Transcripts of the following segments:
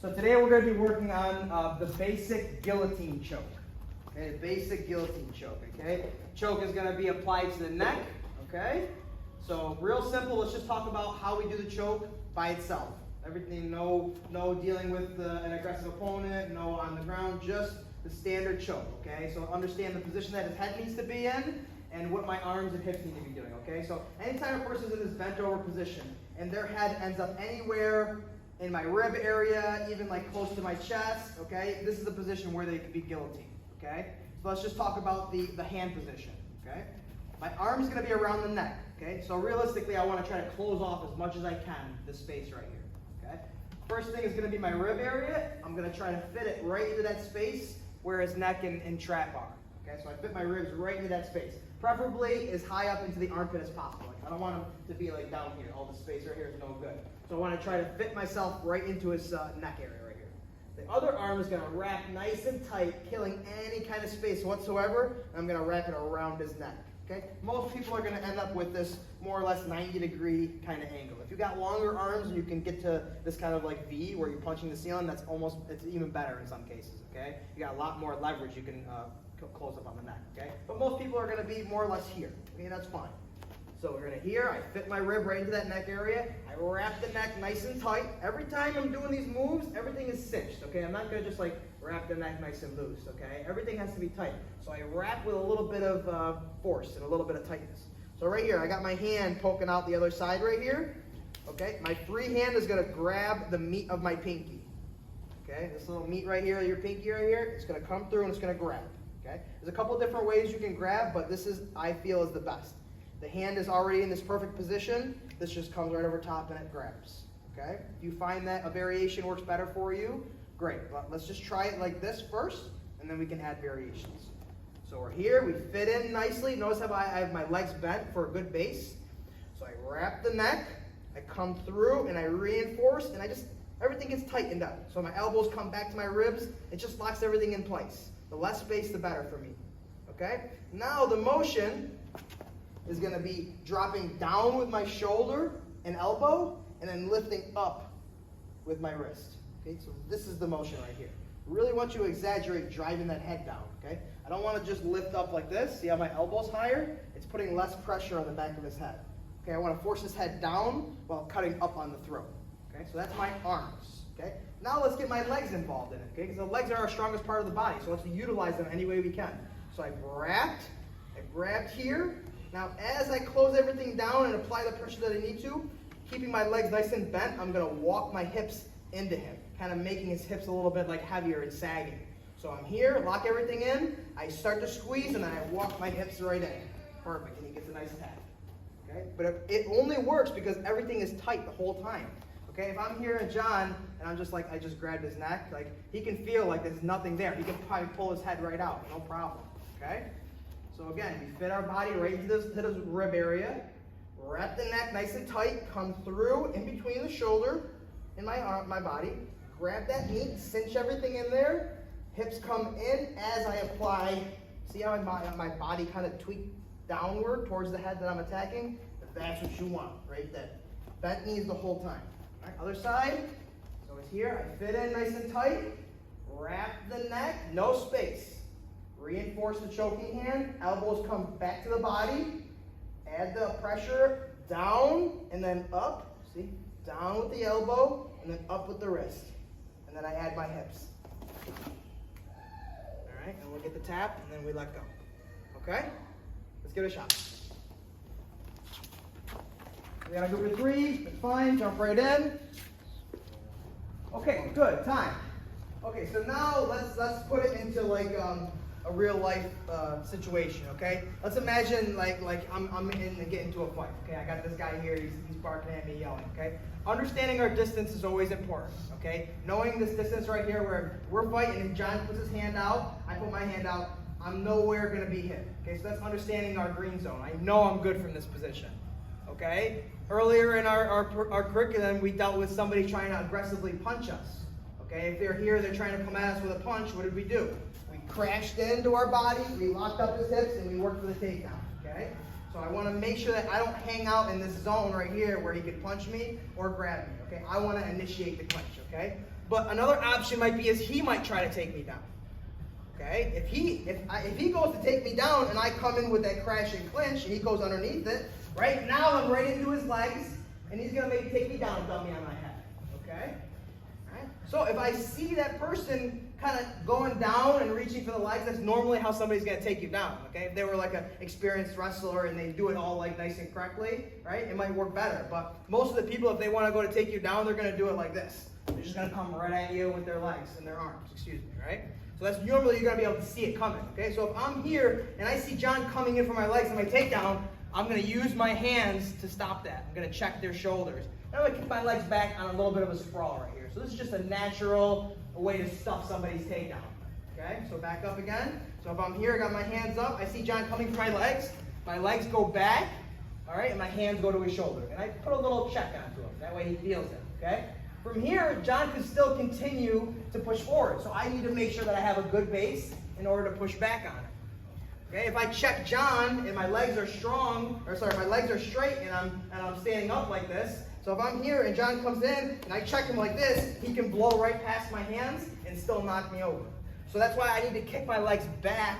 So today we're going to be working on the basic guillotine choke. Okay, basic guillotine choke. Okay, choke is going to be applied to the neck. Okay, so real simple. Let's just talk about how we do the choke by itself. Everything, no dealing with an aggressive opponent, no on the ground, just the standard choke. Okay, so understand the position that his head needs to be in and what my arms and hips need to be doing. Okay, so anytime a person's in this bent over position and their head ends up anywhere in my rib area, even like close to my chest, okay, this is a position where they could be guillotined. Okay, so let's just talk about the hand position. Okay, my arm is going to be around the neck. Okay, so realistically, I want to try to close off as much as I can this space right here. Okay, first thing is going to be my rib area. I'm going to try to fit it right into that space where his neck and trap are. Okay, so I fit my ribs right into that space, preferably as high up into the armpit as possible. Like, I don't want him to be like down here. All the space right here is no good. So I want to try to fit myself right into his neck area right here. The other arm is going to wrap nice and tight, killing any kind of space whatsoever. I'm going to wrap it around his neck. Okay? Most people are going to end up with this more or less 90-degree kind of angle. If you've got longer arms and you can get to this kind of like V where you're punching the ceiling, it's even better in some cases. Okay? You got a lot more leverage. You can close up on the neck. Okay? But most people are going to be more or less here. Okay, that's fine. So we're going to here, I fit my rib right into that neck area. I wrap the neck nice and tight. Every time I'm doing these moves, everything is cinched, okay? I'm not going to just like wrap the neck nice and loose, okay? Everything has to be tight. So I wrap with a little bit of force and a little bit of tightness. So right here, I got my hand poking out the other side right here, okay? My free hand is going to grab the meat of my pinky, okay? This little meat right here, your pinky right here, it's going to come through and it's going to grab, okay? There's a couple different ways you can grab, but this is, I feel, is the best. The hand is already in this perfect position. This just comes right over top and it grabs. Okay? If you find that a variation works better for you, great. But let's just try it like this first, and then we can add variations. So we're here. We fit in nicely. Notice how I have my legs bent for a good base. So I wrap the neck. I come through and I reinforce, and everything gets tightened up. So my elbows come back to my ribs. It just locks everything in place. The less space, the better for me. Okay? Now the motion is going to be dropping down with my shoulder and elbow, and then lifting up with my wrist. Okay, so this is the motion right here. Really want you to exaggerate driving that head down. Okay, I don't want to just lift up like this. See how my elbow's higher? It's putting less pressure on the back of his head. Okay, I want to force his head down while cutting up on the throat. Okay, so that's my arms. Okay, now let's get my legs involved in it. Okay, because the legs are our strongest part of the body, so let's utilize them any way we can. So I grabbed here. Now, as I close everything down and apply the pressure that I need to, keeping my legs nice and bent, I'm going to walk my hips into him, kind of making his hips a little bit like heavier and sagging. So I'm here, lock everything in, I start to squeeze, and then I walk my hips right in. Perfect, and he gets a nice tap. Okay? But it only works because everything is tight the whole time. Okay? If I'm here and John, and I'm just like, I just grabbed his neck, like he can feel like there's nothing there. He can probably pull his head right out, no problem. Okay? So again, we fit our body right into this rib area, wrap the neck nice and tight, come through in between the shoulder and my body, grab that meat, cinch everything in there, hips come in as I apply. See how my body kind of tweaked downward towards the head that I'm attacking? That's what you want, right there. Bent knees the whole time. All right, other side. So it's here, I fit in nice and tight, wrap the neck, no space. Reinforce the choking hand, elbows come back to the body, add the pressure, down and then up, see, down with the elbow and then up with the wrist. And then I add my hips. All right, and we'll get the tap and then we let go. Okay, let's give it a shot. We got a group of three, that's fine, jump right in. Okay, good, time. Okay, so now let's put it into like a real life situation, okay? Let's imagine like I'm getting into a fight, okay? I got this guy here, he's barking at me, yelling, okay? Understanding our distance is always important, okay? Knowing this distance right here where we're fighting and John puts his hand out, I put my hand out, I'm nowhere gonna be hit, okay? So that's understanding our green zone. I know I'm good from this position, okay? Earlier in our curriculum, we dealt with somebody trying to aggressively punch us, okay? If they're here, they're trying to come at us with a punch, what did we do? Crashed into our body, we locked up his hips, and we worked for the takedown, okay? So I want to make sure that I don't hang out in this zone right here where he could punch me or grab me, okay? I want to initiate the clinch, okay? But another option might be is he might try to take me down, okay? If he goes to take me down and I come in with that crashing clinch and he goes underneath it, right? Now I'm right into his legs and he's going to maybe take me down and dump me on my head, okay? All right? So if I see that person kind of going down and reaching for the legs, that's normally how somebody's going to take you down, okay? If they were like an experienced wrestler and they do it all like nice and correctly, right, it might work better. But most of the people, if they want to go to take you down, they're going to do it like this. They're just going to come right at you with their legs and their arms, excuse me, right? So that's normally you're going to be able to see it coming, okay? So if I'm here and I see John coming in for my legs and my takedown, I'm going to use my hands to stop that. I'm going to check their shoulders. And I'm going to kick my legs back on a little bit of a sprawl right here. So this is just a natural way to stuff somebody's takedown. Okay, so back up again. So if I'm here, I got my hands up, I see John coming for my legs go back, all right, and my hands go to his shoulder. And I put a little check onto him. That way he feels it, okay? From here, John can still continue to push forward. So I need to make sure that I have a good base in order to push back on it. Okay, if I check John and my legs are strong, my legs are straight and I'm standing up like this, so if I'm here and John comes in and I check him like this, he can blow right past my hands and still knock me over. So that's why I need to kick my legs back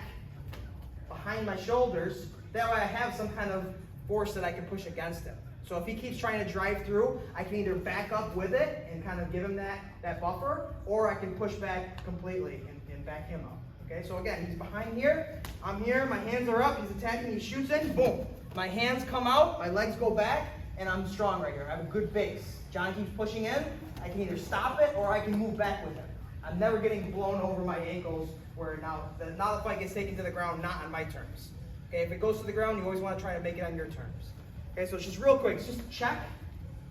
behind my shoulders. That way I have some kind of force that I can push against him. So if he keeps trying to drive through, I can either back up with it and kind of give him that buffer, or I can push back completely and back him up. Okay, so again, he's behind here, I'm here, my hands are up, he's attacking, he shoots in, boom. My hands come out, my legs go back, and I'm strong right here. I have a good base. John keeps pushing in, I can either stop it or I can move back with him. I'm never getting blown over my ankles where now the fight gets taken to the ground, not on my terms. Okay, if it goes to the ground, you always want to try to make it on your terms. Okay, so it's just real quick, it's just check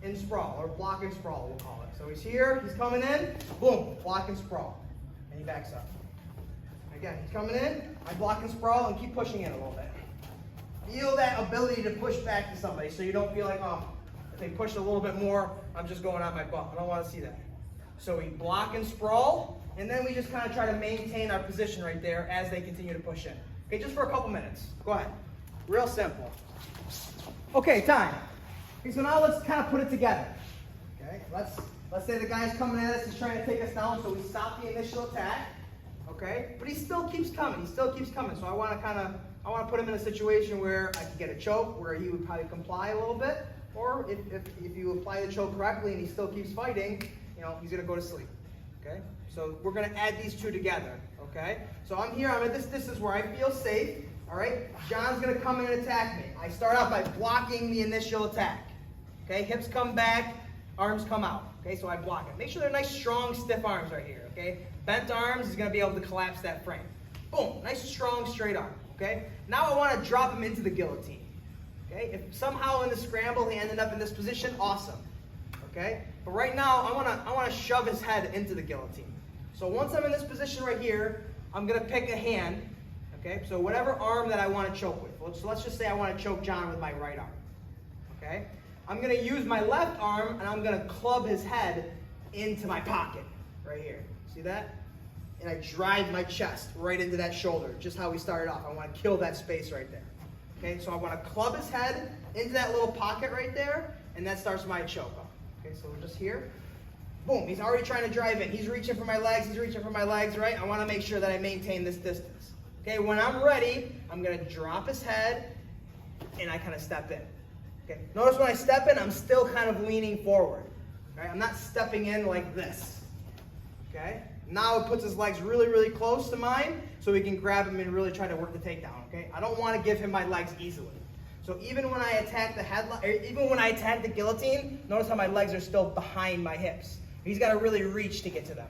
and sprawl, or block and sprawl, we'll call it. So he's here, he's coming in, boom, block and sprawl, and he backs up. Again, he's coming in, I block and sprawl and keep pushing in a little bit. Feel that ability to push back to somebody so you don't feel like, oh, if they push a little bit more, I'm just going on my butt. I don't want to see that. So we block and sprawl, and then we just kind of try to maintain our position right there as they continue to push in. Okay, just for a couple minutes. Go ahead. Real simple. Okay, time. Okay, so now let's kind of put it together. Okay, let's say the guy's coming at us, he's trying to take us down, so we stop the initial attack. Okay, but he still keeps coming. So I want to put him in a situation where I can get a choke, where he would probably comply a little bit, or if you apply the choke correctly and he still keeps fighting, he's going to go to sleep. Okay, so we're going to add these two together. Okay, so I'm here, I'm at this distance where I feel safe. All right, John's going to come in and attack me. I start out by blocking the initial attack. Okay, hips come back, arms come out. Okay, so I block it. Make sure they're nice, strong, stiff arms right here. Okay, bent arms is going to be able to collapse that frame. Boom, nice, strong, straight arm. Okay, now I want to drop him into the guillotine. Okay, if somehow in the scramble he ended up in this position, awesome. Okay, but right now I want to shove his head into the guillotine. So once I'm in this position right here, I'm going to pick a hand. Okay, so whatever arm that I want to choke with. So let's just say I want to choke John with my right arm. Okay, I'm going to use my left arm and I'm going to club his head into my pocket right here. See that? And I drive my chest right into that shoulder, just how we started off. I want to kill that space right there. Okay, so I want to club his head into that little pocket right there, and that starts my choke off. Okay, so we're just here. Boom, he's already trying to drive in. He's reaching for my legs, right? I want to make sure that I maintain this distance. Okay, when I'm ready, I'm going to drop his head, and I kind of step in. Okay, notice when I step in, I'm still kind of leaning forward. Right? I'm not stepping in like this. Okay? Now it puts his legs really, really close to mine so we can grab him and really try to work the takedown, okay? I don't want to give him my legs easily. So even when I attack the guillotine, notice how my legs are still behind my hips. He's got to really reach to get to them.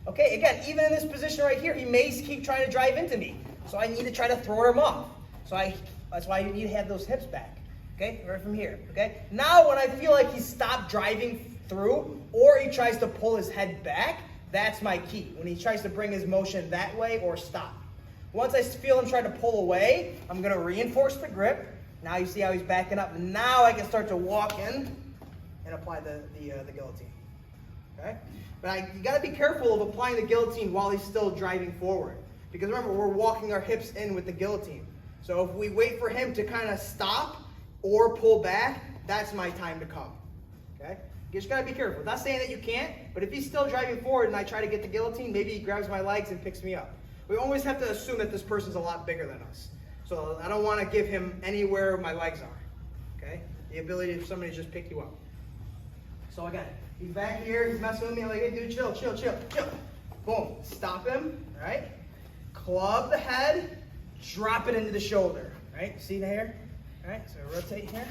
Okay, again, even in this position right here, he may keep trying to drive into me. So I need to try to throw him off. That's why you need to have those hips back. Okay, right from here, okay? Now when I feel like he's stopped driving through or he tries to pull his head back, that's my key, when he tries to bring his motion that way or stop. Once I feel him trying to pull away, I'm going to reinforce the grip. Now you see how he's backing up. Now I can start to walk in and apply the guillotine. Okay? But you got to be careful of applying the guillotine while he's still driving forward. Because remember, we're walking our hips in with the guillotine. So if we wait for him to kind of stop or pull back, that's my time to come. Okay? You just gotta be careful. Not saying that you can't, but if he's still driving forward and I try to get the guillotine, maybe he grabs my legs and picks me up. We always have to assume that this person's a lot bigger than us. So I don't want to give him anywhere my legs are. Okay? The ability for somebody to just pick you up. So again, he's back here, he's messing with me, I'm like, hey dude, chill, chill, chill, chill. Boom, stop him, right? Club the head, drop it into the shoulder, right? See there? Right, so rotate here.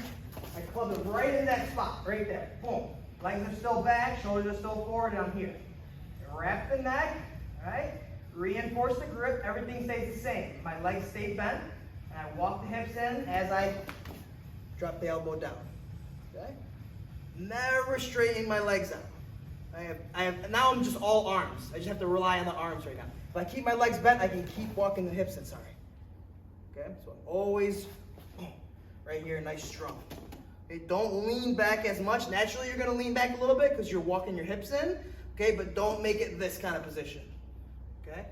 I club it right in that spot, right there. Boom. Legs are still back, shoulders are still forward, and I'm here. Wrap the neck, right? Reinforce the grip, everything stays the same. My legs stay bent, and I walk the hips in as I drop the elbow down. Okay? Never straightening my legs out. Now I'm just all arms. I just have to rely on the arms right now. If I keep my legs bent, I can keep walking the hips in, sorry. Okay? So I'm always right here, nice strong. Okay, don't lean back as much. Naturally, you're going to lean back a little bit because you're walking your hips in. Okay, but don't make it this kind of position. Okay?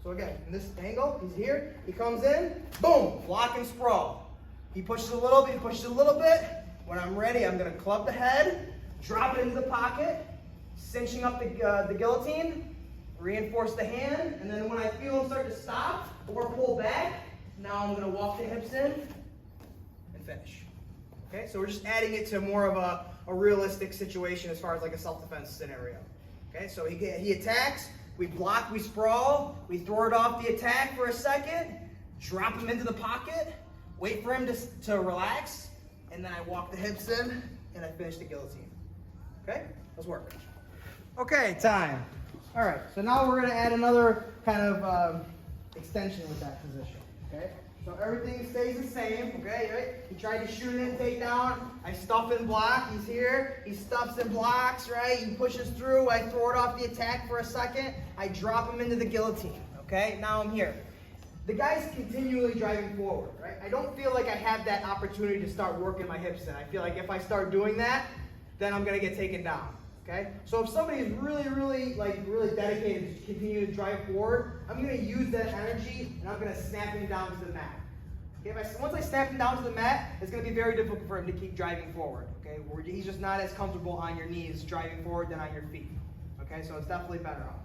So again, in this angle, he's here. He comes in, boom, block and sprawl. He pushes a little bit, he pushes a little bit. When I'm ready, I'm going to club the head, drop it into the pocket, cinching up the guillotine, reinforce the hand, and then when I feel him start to stop or pull back, now I'm going to walk the hips in and finish. Okay, so we're just adding it to more of a realistic situation as far as like a self-defense scenario. Okay, so he attacks, we block, we sprawl, we throw it off the attack for a second, drop him into the pocket, wait for him to relax, and then I walk the hips in and I finish the guillotine. Okay, let's work. Okay, time. All right, so now we're going to add another kind of extension with that position. Okay. So everything stays the same, okay, right? He tried to shoot it and take down. I stuff and block. He's here. He stuffs and blocks, right? He pushes through. I throw it off the attack for a second. I drop him into the guillotine, okay? Now I'm here. The guy's continually driving forward, right? I don't feel like I have that opportunity to start working my hips in. I feel like if I start doing that, then I'm going to get taken down. Okay? So if somebody is really dedicated to continue to drive forward, I'm going to use that energy and I'm going to snap him down to the mat. Okay? Once I snap him down to the mat, it's going to be very difficult for him to keep driving forward. Okay? He's just not as comfortable on your knees driving forward than on your feet. Okay? So it's definitely better off.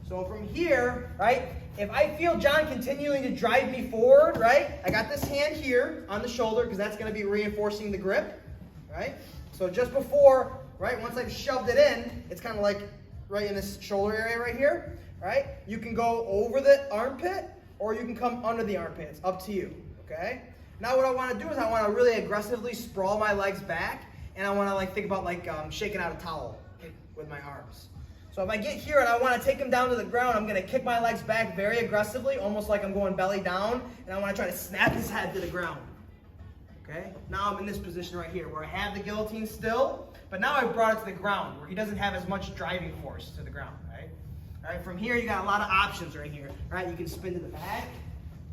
So from here, right, if I feel John continuing to drive me forward, right, I got this hand here on the shoulder because that's going to be reinforcing the grip, right? So just before, right, once I've shoved it in, it's kind of like right in this shoulder area right here, right? You can go over the armpit or you can come under the armpit. It's up to you, okay? Now what I want to do is I want to really aggressively sprawl my legs back and I want to think about shaking out a towel with my arms. So if I get here and I want to take him down to the ground, I'm going to kick my legs back very aggressively, almost like I'm going belly down, and I want to try to snap his head to the ground. Okay? Now I'm in this position right here where I have the guillotine still, but now I've brought it to the ground where he doesn't have as much driving force to the ground, right? All right, from here you got a lot of options right here, right? You can spin to the back,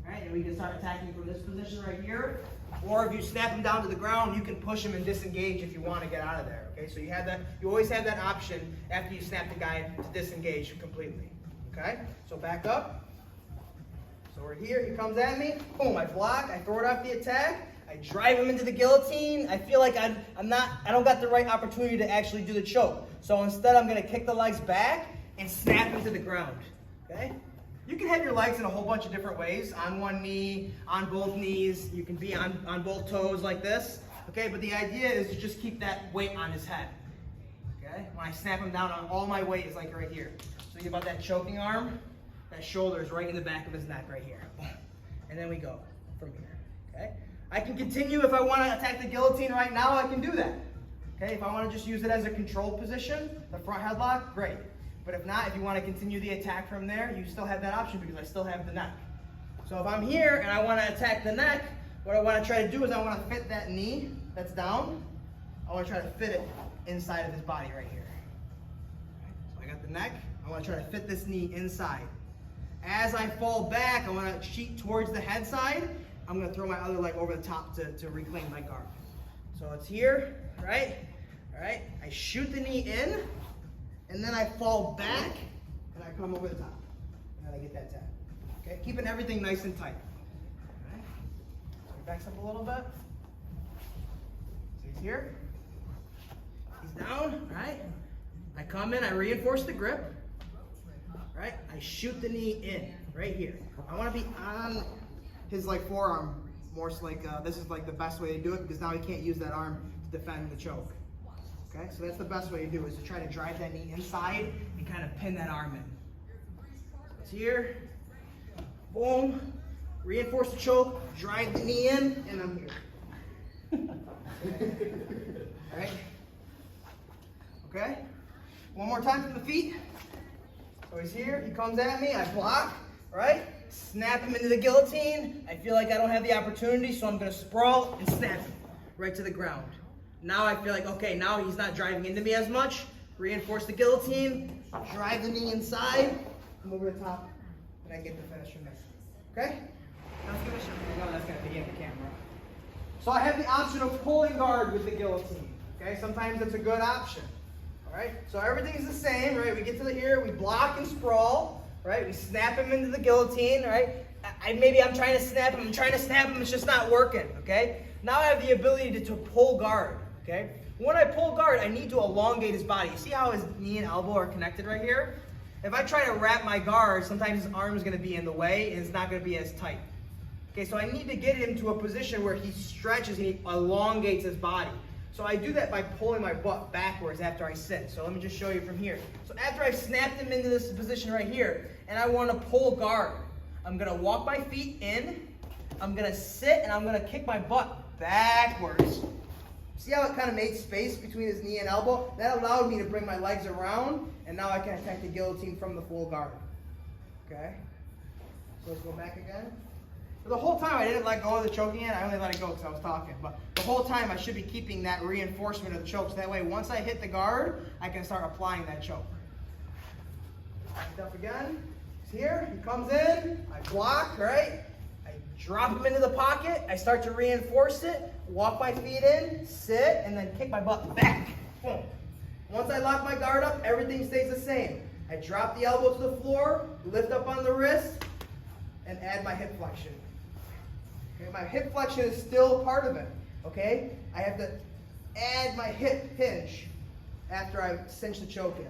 right? And we can start attacking from this position right here. Or if you snap him down to the ground, you can push him and disengage if you want to get out of there. Okay, so you always have that option after you snap the guy to disengage completely. Okay, so back up. So we're here, he comes at me, boom, I block, I throw it off the attack, I drive him into the guillotine. I feel like I don't got the right opportunity to actually do the choke. So instead I'm gonna kick the legs back and snap him to the ground. Okay? You can have your legs in a whole bunch of different ways. On one knee, on both knees. You can be on both toes like this. Okay, but the idea is to just keep that weight on his head. Okay, when I snap him down, all my weight is like right here. So think about that choking arm. That shoulder is right in the back of his neck right here. And then we go from here. Okay, I can continue if I want to attack the guillotine right now. I can do that. Okay, if I want to just use it as a control position, the front headlock, great. But if not, if you want to continue the attack from there, you still have that option because I still have the neck. So if I'm here and I want to attack the neck, what I want to try to do is I want to fit that knee that's down. I want to try to fit it inside of his body right here. So I got the neck. I want to try to fit this knee inside. As I fall back, I want to cheat towards the head side. I'm going to throw my other leg over the top to reclaim my guard. So it's here, right? All right. I shoot the knee in. And then I fall back, and I come over the top. And then I get that tap. Okay, keeping everything nice and tight. All right. backs up a little bit. So he's here. He's down, right? I come in, I reinforce the grip, right? I shoot the knee in, right here. I want to be on his like forearm, more so like this is like the best way to do it because now he can't use that arm to defend the choke. Okay, so that's the best way to do it, is to try to drive that knee inside and kind of pin that arm in. It's here, boom, reinforce the choke, drive the knee in, and I'm here. All right. Okay, one more time from the feet. So he's here, he comes at me, I block, right? Snap him into the guillotine. I feel like I don't have the opportunity, so I'm gonna sprawl and snap him right to the ground. Now I feel like, okay, now he's not driving into me as much. Reinforce the guillotine, drive the knee inside, come over the top, and I get the finish from there. Okay? That's gonna show. No, that's gonna be in the camera. So I have the option of pulling guard with the guillotine. Okay, sometimes it's a good option. Alright, so everything's the same, right? We get to here, we block and sprawl, right? We snap him into the guillotine, right? Maybe I'm trying to snap him, it's just not working, okay? Now I have the ability to pull guard, okay? When I pull guard, I need to elongate his body. You see how his knee and elbow are connected right here? If I try to wrap my guard, sometimes his arm is going to be in the way and it's not going to be as tight. Okay, so I need to get him to a position where he stretches and he elongates his body. So I do that by pulling my butt backwards after I sit. So let me just show you from here. So after I've snapped him into this position right here, and I want to pull guard, I'm going to walk my feet in, I'm going to sit, and I'm going to kick my butt backwards. See how it kind of made space between his knee and elbow? That allowed me to bring my legs around, and now I can attack the guillotine from the full guard. Okay? So let's go back again. The whole time I didn't let go of the choking hand, I only let it go because I was talking. But the whole time I should be keeping that reinforcement of the choke. So that way, once I hit the guard, I can start applying that choke. Back up again. He's here. He comes in. I block, right? I drop him into the pocket. I start to reinforce it. Walk my feet in, sit, and then kick my butt back. Boom. Once I lock my guard up, everything stays the same. I drop the elbow to the floor, lift up on the wrist, and add my hip flexion. Okay, my hip flexion is still part of it, okay? I have to add my hip hinge after I cinch the choke in.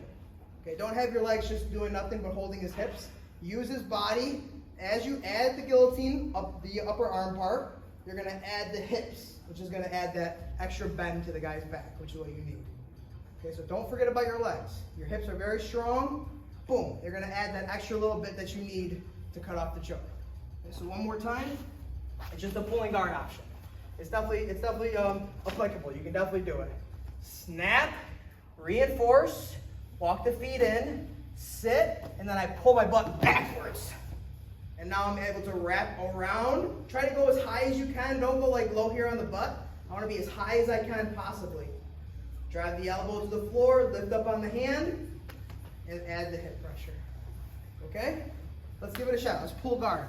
Okay, don't have your legs just doing nothing but holding his hips. Use his body. As you add the guillotine up the upper arm part, you're gonna add the hips, which is gonna add that extra bend to the guy's back, which is what you need. Okay, so don't forget about your legs. Your hips are very strong. Boom, you're gonna add that extra little bit that you need to cut off the choke. Okay, so one more time. It's just a pulling guard option. It's definitely applicable. You can definitely do it. Snap, reinforce, walk the feet in, sit, and then I pull my butt backwards. And now I'm able to wrap around. Try to go as high as you can. Don't go like low here on the butt. I want to be as high as I can possibly. Drive the elbow to the floor, lift up on the hand, and add the hip pressure. Okay? Let's give it a shot. Let's pull guard.